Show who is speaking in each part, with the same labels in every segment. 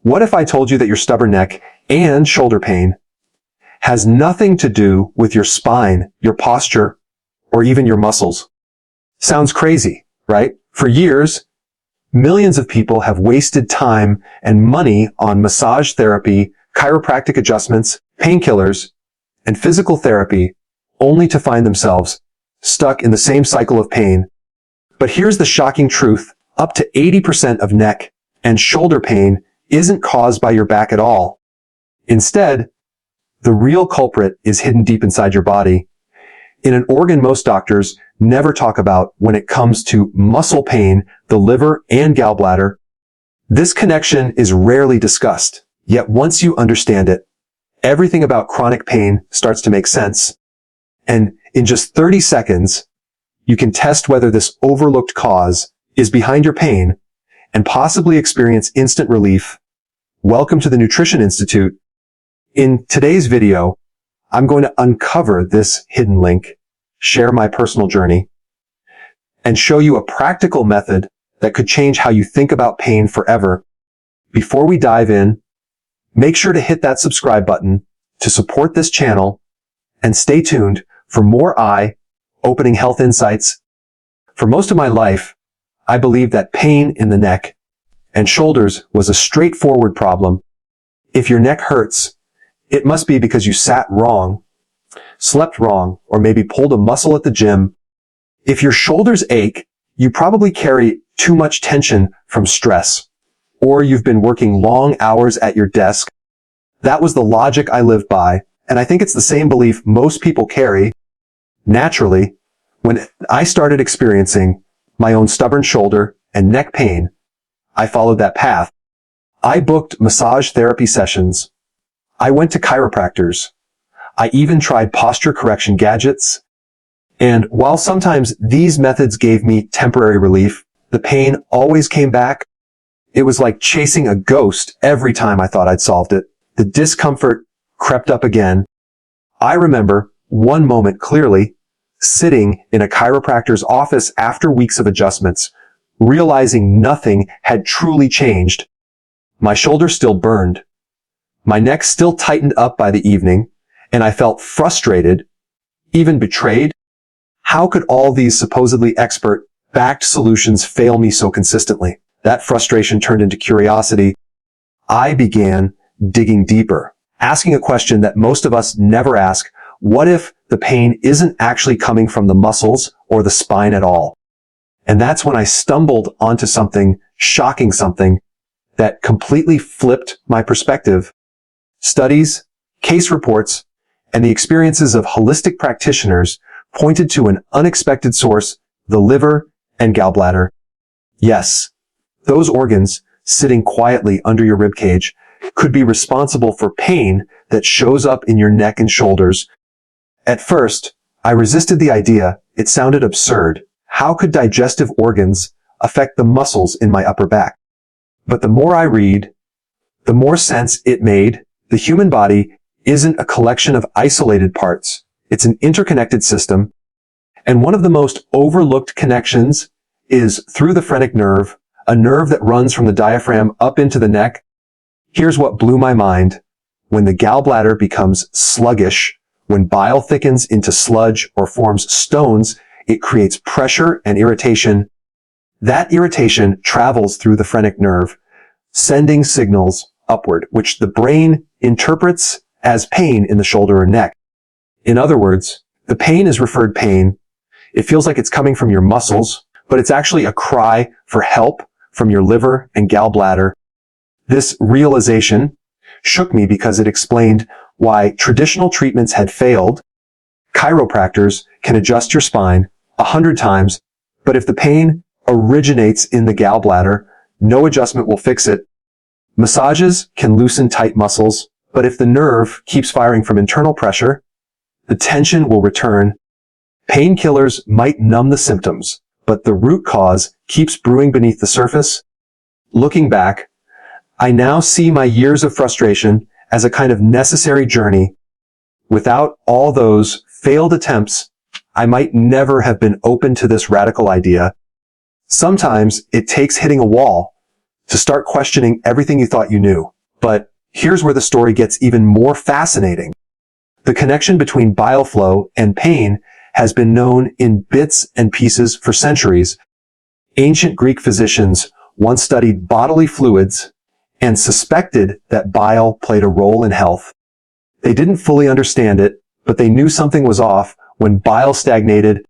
Speaker 1: What if I told you that your stubborn neck and shoulder pain has nothing to do with your spine, your posture, or even your muscles? Sounds crazy, right? For years, millions of people have wasted time and money on massage therapy, chiropractic adjustments, painkillers, and physical therapy, only to find themselves stuck in the same cycle of pain. But here's the shocking truth. Up to 80% of neck and shoulder pain isn't caused by your back at all. Instead, the real culprit is hidden deep inside your body, in an organ most doctors never talk about when it comes to muscle pain, the liver, and gallbladder. This connection is rarely discussed, yet once you understand it, everything about chronic pain starts to make sense. And in just 30 seconds, you can test whether this overlooked cause is behind your pain and possibly experience instant relief. Welcome to the Nutrition Institute. In today's video, I'm going to uncover this hidden link, share my personal journey, and show you a practical method that could change how you think about pain forever. Before we dive in, make sure to hit that subscribe button to support this channel and stay tuned for more eye-opening health insights. For most of my life, I believed that pain in the neck and shoulders was a straightforward problem. If your neck hurts, it must be because you sat wrong, slept wrong, or maybe pulled a muscle at the gym. If your shoulders ache, you probably carry too much tension from stress, or you've been working long hours at your desk. That was the logic I lived by, and I think it's the same belief most people carry. Naturally, when I started experiencing my own stubborn shoulder and neck pain, I followed that path. I booked massage therapy sessions. I went to chiropractors. I even tried posture correction gadgets. And while sometimes these methods gave me temporary relief, the pain always came back. It was like chasing a ghost every time I thought I'd solved it. The discomfort crept up again. I remember one moment clearly, sitting in a chiropractor's office after weeks of adjustments, realizing nothing had truly changed. My shoulder still burned. My neck still tightened up by the evening, and I felt frustrated, even betrayed. How could all these supposedly expert-backed solutions fail me so consistently? That frustration turned into curiosity. I began digging deeper, asking a question that most of us never ask. What if the pain isn't actually coming from the muscles or the spine at all? And that's when I stumbled onto something shocking, something that completely flipped my perspective. Studies, case reports, and the experiences of holistic practitioners pointed to an unexpected source, the liver and gallbladder. Yes, those organs sitting quietly under your ribcage could be responsible for pain that shows up in your neck and shoulders. At first, I resisted the idea. It sounded absurd. How could digestive organs affect the muscles in my upper back? But the more I read, the more sense it made. The human body isn't a collection of isolated parts. It's an interconnected system. And one of the most overlooked connections is through the phrenic nerve, a nerve that runs from the diaphragm up into the neck. Here's what blew my mind. When the gallbladder becomes sluggish, when bile thickens into sludge or forms stones, it creates pressure and irritation. That irritation travels through the phrenic nerve, sending signals upward, which the brain interprets as pain in the shoulder or neck. In other words, the pain is referred pain. It feels like it's coming from your muscles, but it's actually a cry for help from your liver and gallbladder. This realization shook me because it explained why traditional treatments had failed. Chiropractors can adjust your spine 100 times, but if the pain originates in the gallbladder, no adjustment will fix it. Massages can loosen tight muscles, but if the nerve keeps firing from internal pressure, the tension will return. Painkillers might numb the symptoms, but the root cause keeps brewing beneath the surface. Looking back, I now see my years of frustration as a kind of necessary journey. Without all those failed attempts, I might never have been open to this radical idea. Sometimes it takes hitting a wall to start questioning everything you thought you knew. But here's where the story gets even more fascinating. The connection between bile flow and pain has been known in bits and pieces for centuries. Ancient Greek physicians once studied bodily fluids and suspected that bile played a role in health. They didn't fully understand it, but they knew something was off when bile stagnated.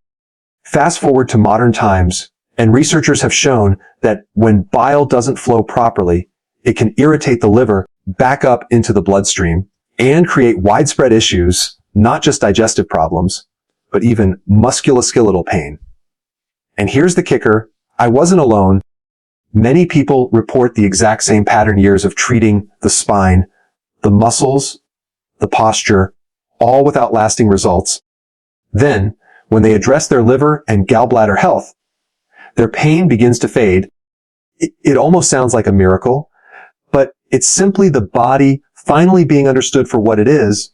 Speaker 1: Fast forward to modern times, and researchers have shown that when bile doesn't flow properly, it can irritate the liver back up into the bloodstream and create widespread issues, not just digestive problems, but even musculoskeletal pain. And here's the kicker. I wasn't alone. Many people report the exact same pattern: years of treating the spine, the muscles, the posture, all without lasting results. Then, when they address their liver and gallbladder health, their pain begins to fade. It almost sounds like a miracle, but it's simply the body finally being understood for what it is,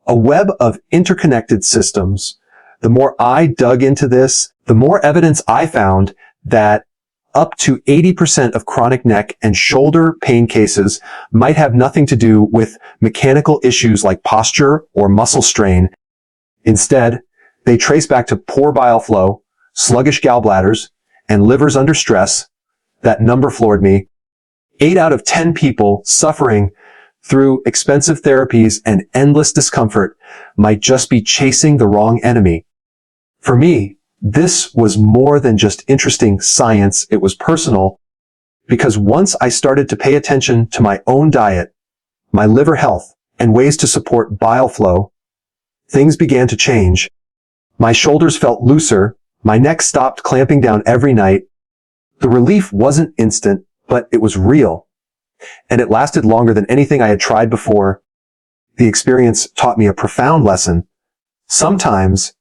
Speaker 1: a web of interconnected systems. The more I dug into this, the more evidence I found that up to 80% of chronic neck and shoulder pain cases might have nothing to do with mechanical issues like posture or muscle strain. Instead, they trace back to poor bile flow, sluggish gallbladders, and livers under stress. That number floored me. 8 out of 10 people suffering through expensive therapies and endless discomfort might just be chasing the wrong enemy. For me, this was more than just interesting science. It was personal, because once I started to pay attention to my own diet, my liver health, and ways to support bile flow, things began to change. My shoulders felt looser. My neck stopped clamping down every night. The relief wasn't instant, but it was real. And it lasted longer than anything I had tried before. The experience taught me a profound lesson. Sometimes,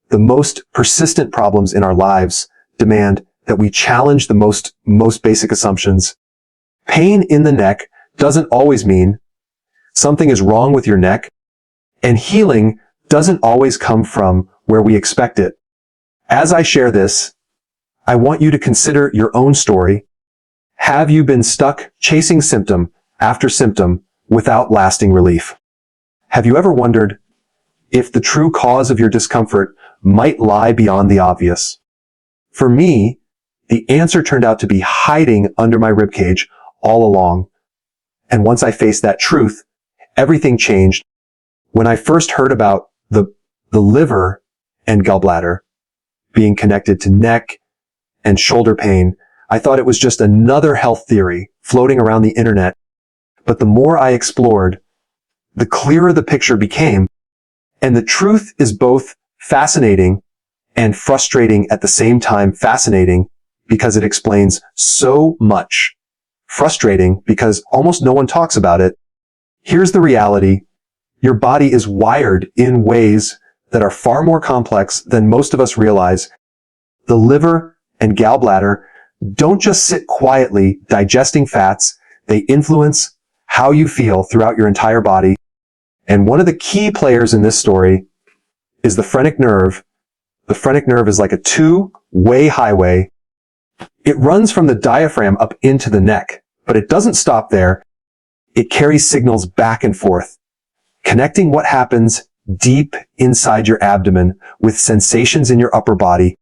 Speaker 1: the most persistent problems in our lives demand that we challenge the most basic assumptions. Pain in the neck doesn't always mean something is wrong with your neck, and healing doesn't always come from where we expect it. As I share this, I want you to consider your own story. Have you been stuck chasing symptom after symptom without lasting relief? Have you ever wondered if the true cause of your discomfort might lie beyond the obvious? For me, the answer turned out to be hiding under my ribcage all along. And once I faced that truth, everything changed. When I first heard about the liver and gallbladder being connected to neck and shoulder pain, I thought it was just another health theory floating around the internet. But the more I explored, the clearer the picture became. And the truth is both fascinating and frustrating at the same time. Fascinating because it explains so much. Frustrating because almost no one talks about it. Here's the reality. Your body is wired in ways that are far more complex than most of us realize. The liver and gallbladder don't just sit quietly digesting fats. They influence how you feel throughout your entire body. And one of the key players in this story is the phrenic nerve. The phrenic nerve is like a two-way highway. It runs from the diaphragm up into the neck, but it doesn't stop there. It carries signals back and forth, connecting what happens deep inside your abdomen with sensations in your upper body.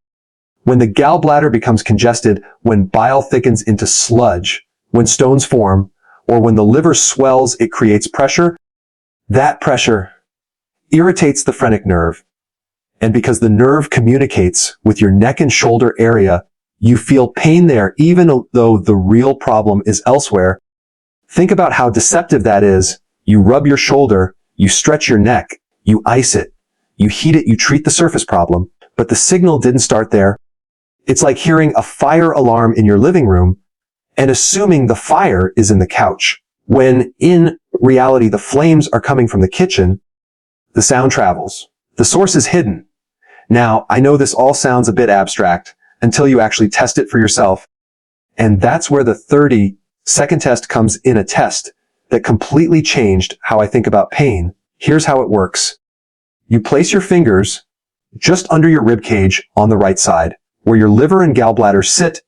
Speaker 1: When the gallbladder becomes congested, when bile thickens into sludge, when stones form, or when the liver swells, it creates pressure. That pressure irritates the phrenic nerve. And because the nerve communicates with your neck and shoulder area, you feel pain there, even though the real problem is elsewhere. Think about how deceptive that is. You rub your shoulder, you stretch your neck, you ice it, you heat it, you treat the surface problem. But the signal didn't start there. It's like hearing a fire alarm in your living room and assuming the fire is in the couch, when in reality the flames are coming from the kitchen. The sound travels. The source is hidden. Now, I know this all sounds a bit abstract until you actually test it for yourself. And that's where the 30-second test comes in, a test that completely changed how I think about pain. Here's how it works. You place your fingers just under your rib cage on the right side, where your liver and gallbladder sit.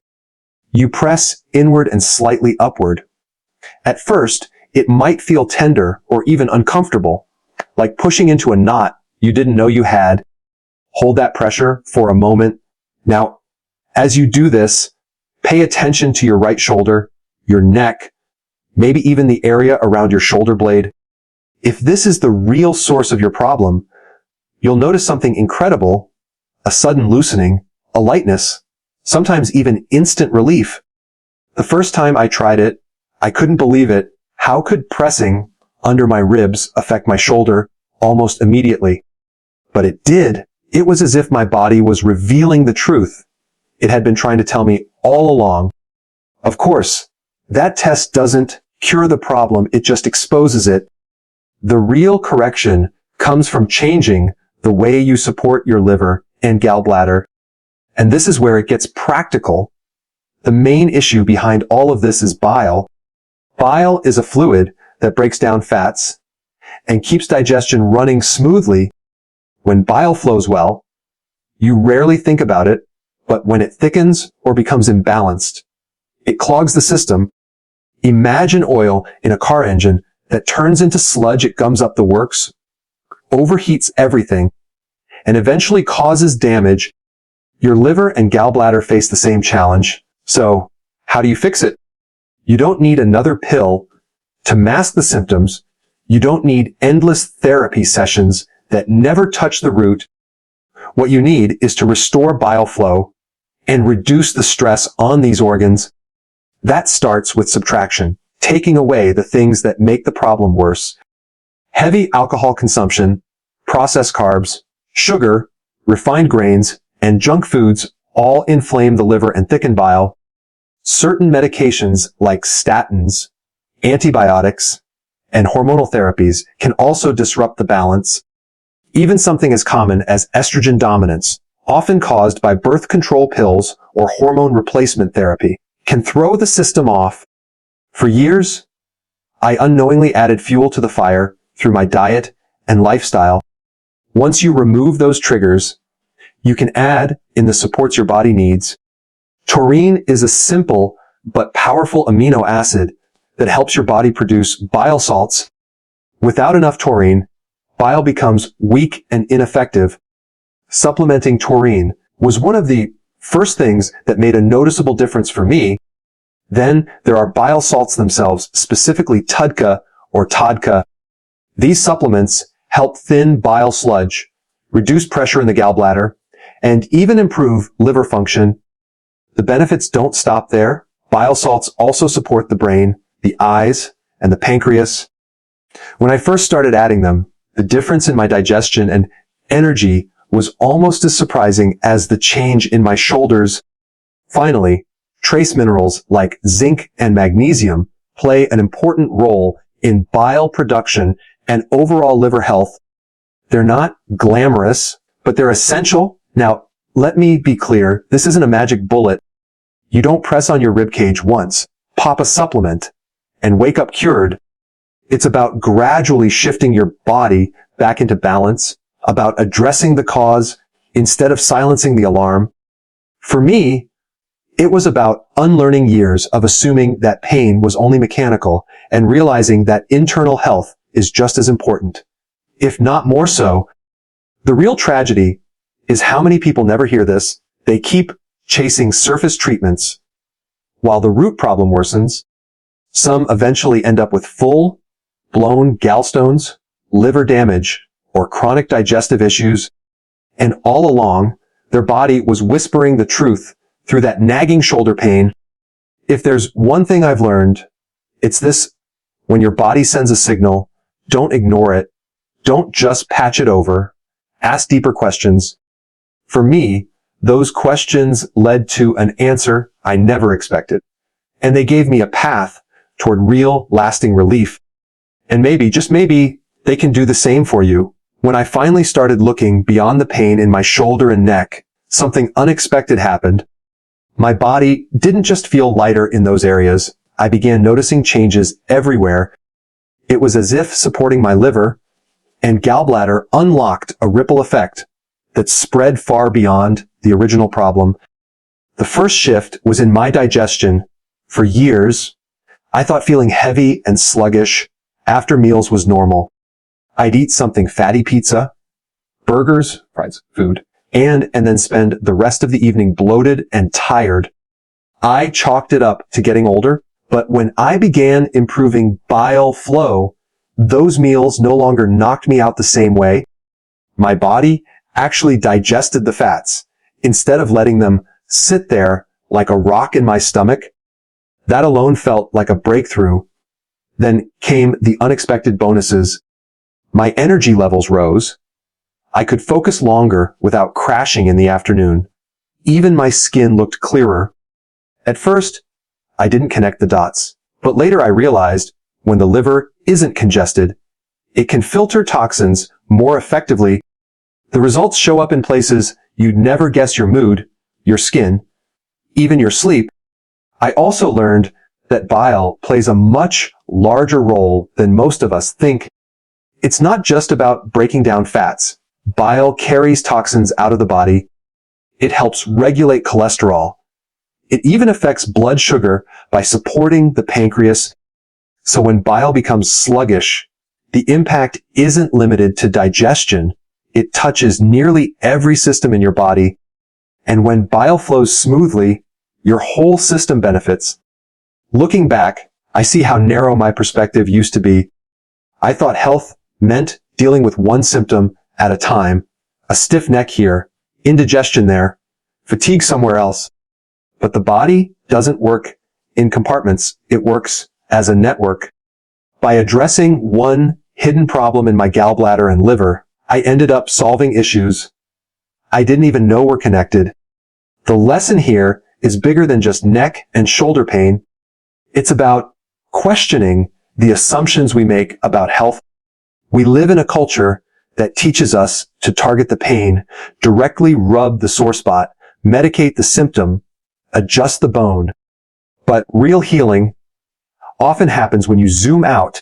Speaker 1: You press inward and slightly upward. At first, it might feel tender or even uncomfortable, like pushing into a knot you didn't know you had. Hold that pressure for a moment. Now, as you do this, pay attention to your right shoulder, your neck, maybe even the area around your shoulder blade. If this is the real source of your problem, you'll notice something incredible, a sudden loosening, a lightness, sometimes even instant relief. The first time I tried it, I couldn't believe it. How could pressing under my ribs affect my shoulder almost immediately? But it did. It was as if my body was revealing the truth it had been trying to tell me all along. Of course, that test doesn't cure the problem, it just exposes it. The real correction comes from changing the way you support your liver and gallbladder. And this is where it gets practical. The main issue behind all of this is bile. Bile is a fluid that breaks down fats and keeps digestion running smoothly. When bile flows well, you rarely think about it, but when it thickens or becomes imbalanced, it clogs the system. Imagine oil in a car engine that turns into sludge. It gums up the works, overheats everything, and eventually causes damage. Your liver and gallbladder face the same challenge. So, how do you fix it? You don't need another pill to mask the symptoms. You don't need endless therapy sessions that never touch the root. What you need is to restore bile flow and reduce the stress on these organs. That starts with subtraction, taking away the things that make the problem worse. Heavy alcohol consumption, processed carbs, sugar, refined grains, and junk foods all inflame the liver and thicken bile. Certain medications like statins, antibiotics, and hormonal therapies can also disrupt the balance. Even something as common as estrogen dominance, often caused by birth control pills or hormone replacement therapy, can throw the system off. For years, I unknowingly added fuel to the fire through my diet and lifestyle. Once you remove those triggers, you can add in the supports your body needs. Taurine is a simple but powerful amino acid that helps your body produce bile salts. Without enough taurine, bile becomes weak and ineffective. Supplementing taurine was one of the first things that made a noticeable difference for me. Then there are bile salts themselves, specifically TUDCA or TUDCA. These supplements help thin bile sludge, reduce pressure in the gallbladder, and even improve liver function. The benefits don't stop there. Bile salts also support the brain, the eyes, and the pancreas. When I first started adding them, the difference in my digestion and energy was almost as surprising as the change in my shoulders. Finally, trace minerals like zinc and magnesium play an important role in bile production and overall liver health. They're not glamorous, but they're essential. Now, let me be clear, this isn't a magic bullet. You don't press on your ribcage once, pop a supplement, and wake up cured. It's about gradually shifting your body back into balance, about addressing the cause instead of silencing the alarm. For me, it was about unlearning years of assuming that pain was only mechanical and realizing that internal health is just as important, if not more so. The real tragedy is how many people never hear this. They keep chasing surface treatments while the root problem worsens. Some eventually end up with full-blown gallstones, liver damage, or chronic digestive issues. And all along, their body was whispering the truth through that nagging shoulder pain. If there's one thing I've learned, it's this: when your body sends a signal, don't ignore it. Don't just patch it over. Ask deeper questions. For me, those questions led to an answer I never expected. And they gave me a path toward real, lasting relief. And maybe, just maybe, they can do the same for you. When I finally started looking beyond the pain in my shoulder and neck, something unexpected happened. My body didn't just feel lighter in those areas. I began noticing changes everywhere. It was as if supporting my liver and gallbladder unlocked a ripple effect that spread far beyond the original problem. The first shift was in my digestion. For years, I thought feeling heavy and sluggish after meals was normal. I'd eat something fatty, pizza, burgers, fried food, and then spend the rest of the evening bloated and tired. I chalked it up to getting older, but when I began improving bile flow, those meals no longer knocked me out the same way. My body actually digested the fats instead of letting them sit there like a rock in my stomach. That alone felt like a breakthrough. Then came the unexpected bonuses. My energy levels rose. I could focus longer without crashing in the afternoon. Even my skin looked clearer. At first, I didn't connect the dots, but later I realized when the liver isn't congested, it can filter toxins more effectively. The results show up in places you'd never guess: your mood, your skin, even your sleep. I also learned that bile plays a much larger role than most of us think. It's not just about breaking down fats. Bile carries toxins out of the body. It helps regulate cholesterol. It even affects blood sugar by supporting the pancreas. So when bile becomes sluggish, the impact isn't limited to digestion. It touches nearly every system in your body. And when bile flows smoothly, your whole system benefits. Looking back, I see how narrow my perspective used to be. I thought health meant dealing with one symptom at a time. A stiff neck here, indigestion there, fatigue somewhere else. But the body doesn't work in compartments. It works as a network. By addressing one hidden problem in my gallbladder and liver, I ended up solving issues I didn't even know were connected. The lesson here is bigger than just neck and shoulder pain. It's about questioning the assumptions we make about health. We live in a culture that teaches us to target the pain, directly rub the sore spot, medicate the symptom, adjust the bone. But real healing often happens when you zoom out,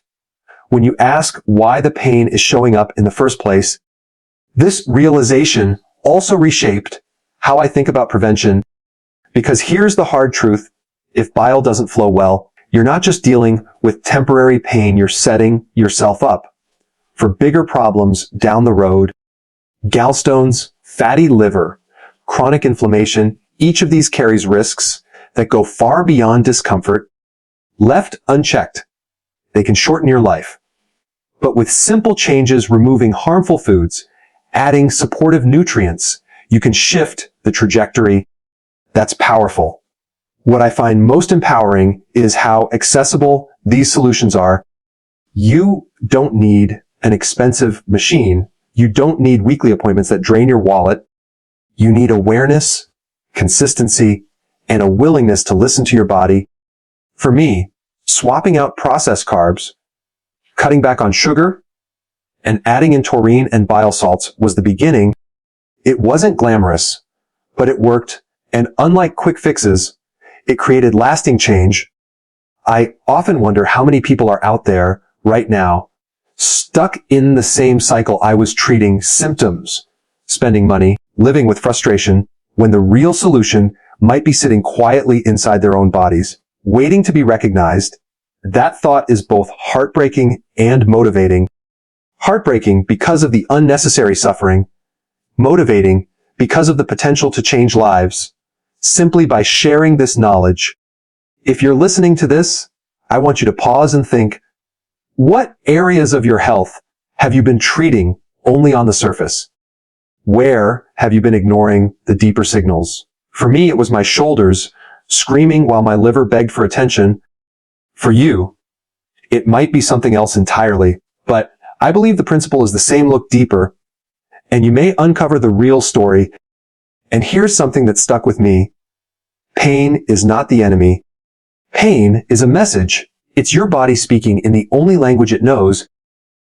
Speaker 1: when you ask why the pain is showing up in the first place. This realization also reshaped how I think about prevention, because here's the hard truth. If bile doesn't flow well, you're not just dealing with temporary pain, you're setting yourself up for bigger problems down the road. Gallstones, fatty liver, chronic inflammation, each of these carries risks that go far beyond discomfort. Left unchecked, they can shorten your life. But with simple changes, removing harmful foods, adding supportive nutrients, you can shift the trajectory. That's powerful. What I find most empowering is how accessible these solutions are. You don't need an expensive machine. You don't need weekly appointments that drain your wallet. You need awareness, consistency, and a willingness to listen to your body. For me, swapping out processed carbs, cutting back on sugar, and adding in taurine and bile salts was the beginning. It wasn't glamorous, but it worked, and unlike quick fixes, it created lasting change. I often wonder how many people are out there right now, stuck in the same cycle I was, treating symptoms, spending money, living with frustration, when the real solution might be sitting quietly inside their own bodies, waiting to be recognized. That thought is both heartbreaking and motivating. Heartbreaking because of the unnecessary suffering, motivating because of the potential to change lives simply by sharing this knowledge. If you're listening to this, I want you to pause and think, what areas of your health have you been treating only on the surface? Where have you been ignoring the deeper signals? For me, it was my shoulders screaming while my liver begged for attention. For you, it might be something else entirely, but I believe the principle is the same. Look deeper, and you may uncover the real story. And here's something that stuck with me. Pain is not the enemy. Pain is a message. It's your body speaking in the only language it knows.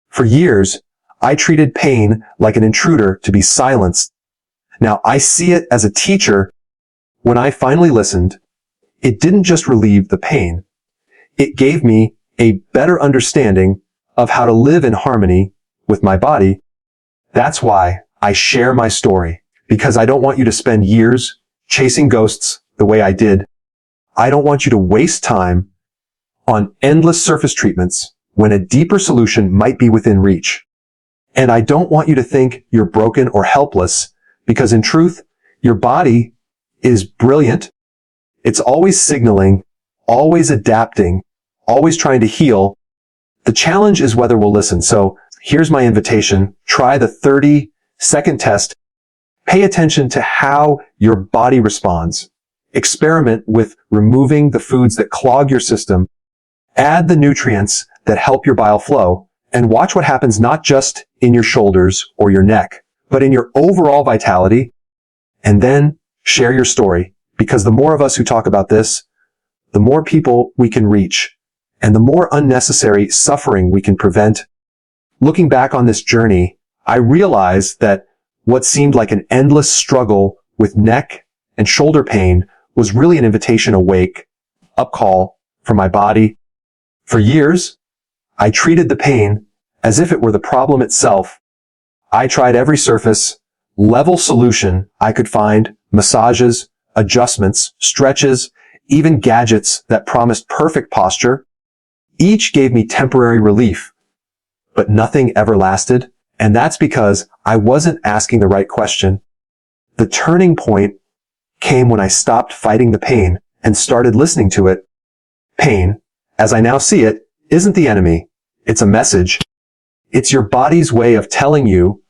Speaker 1: For years, I treated pain like an intruder to be silenced. Now I see it as a teacher. When I finally listened, it didn't just relieve the pain. It gave me a better understanding of how to live in harmony with my body. That's why I share my story, because I don't want you to spend years chasing ghosts the way I did. I don't want you to waste time on endless surface treatments when a deeper solution might be within reach. And I don't want you to think you're broken or helpless, because in truth, your body is brilliant. It's always signaling, always adapting, always trying to heal. The challenge is whether we'll listen. So here's my invitation. Try the 30-second test. Pay attention to how your body responds. Experiment with removing the foods that clog your system. Add the nutrients that help your bile flow, and watch what happens not just in your shoulders or your neck, but in your overall vitality. And then share your story, because the more of us who talk about this, the more people we can reach, and the more unnecessary suffering we can prevent. Looking back on this journey, I realized that what seemed like an endless struggle with neck and shoulder pain was really an invitation awake, up call from my body. For years, I treated the pain as if it were the problem itself. I tried every surface level solution I could find, massages, adjustments, stretches, even gadgets that promised perfect posture. Each gave me temporary relief, but nothing ever lasted. And that's because I wasn't asking the right question. The turning point came when I stopped fighting the pain and started listening to it. Pain, as I now see it, isn't the enemy. It's a message. It's your body's way of telling you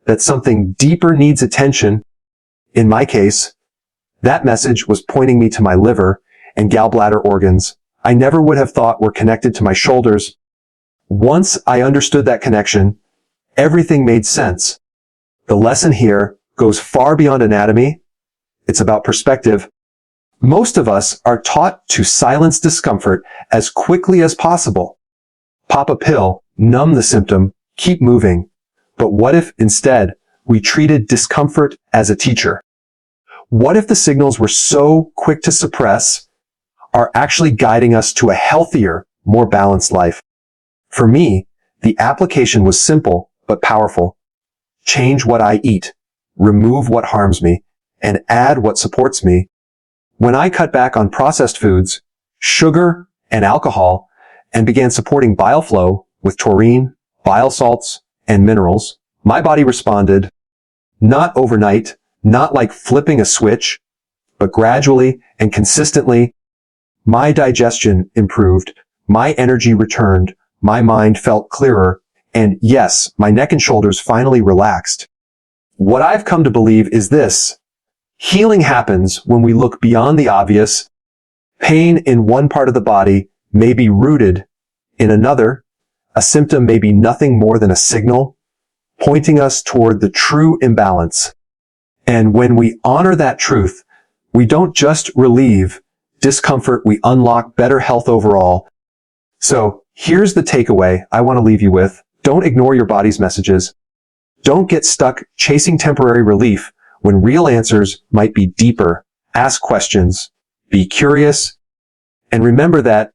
Speaker 1: that something deeper needs attention. In my case, that message was pointing me to my liver and gallbladder organs I never would have thought were connected to my shoulders. Once I understood that connection, everything made sense. The lesson here goes far beyond anatomy. It's about perspective. Most of us are taught to silence discomfort as quickly as possible. Pop a pill, numb the symptom, keep moving. But what if instead we treated discomfort as a teacher? What if the signals we're so quick to suppress are actually guiding us to a healthier, more balanced life? For me, the application was simple but powerful. Change what I eat, remove what harms me, and add what supports me. When I cut back on processed foods, sugar, and alcohol, and began supporting bile flow with taurine, bile salts, and minerals, my body responded. Not overnight, not like flipping a switch, but gradually and consistently. My digestion improved, my energy returned, my mind felt clearer, and yes, my neck and shoulders finally relaxed. What I've come to believe is this: healing happens when we look beyond the obvious. Pain in one part of the body may be rooted in another. A symptom may be nothing more than a signal pointing us toward the true imbalance. And when we honor that truth, we don't just relieve discomfort, we unlock better health overall. So here's the takeaway I want to leave you with. Don't ignore your body's messages. Don't get stuck chasing temporary relief when real answers might be deeper. Ask questions, be curious, and remember that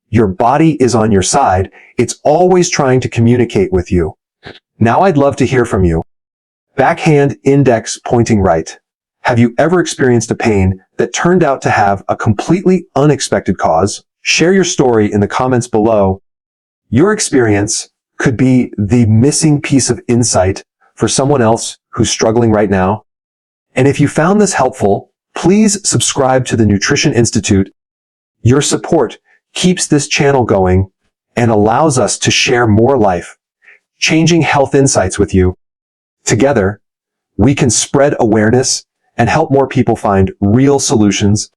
Speaker 1: your body is on your side. It's always trying to communicate with you. Now I'd love to hear from you. Backhand index pointing right. Have you ever experienced a pain that turned out to have a completely unexpected cause? Share your story in the comments below. Your experience could be the missing piece of insight for someone else who's struggling right now. And if you found this helpful, please subscribe to the Nutrition Institute. Your support keeps this channel going and allows us to share more life-changing health insights with you. Together, we can spread awareness and help more people find real solutions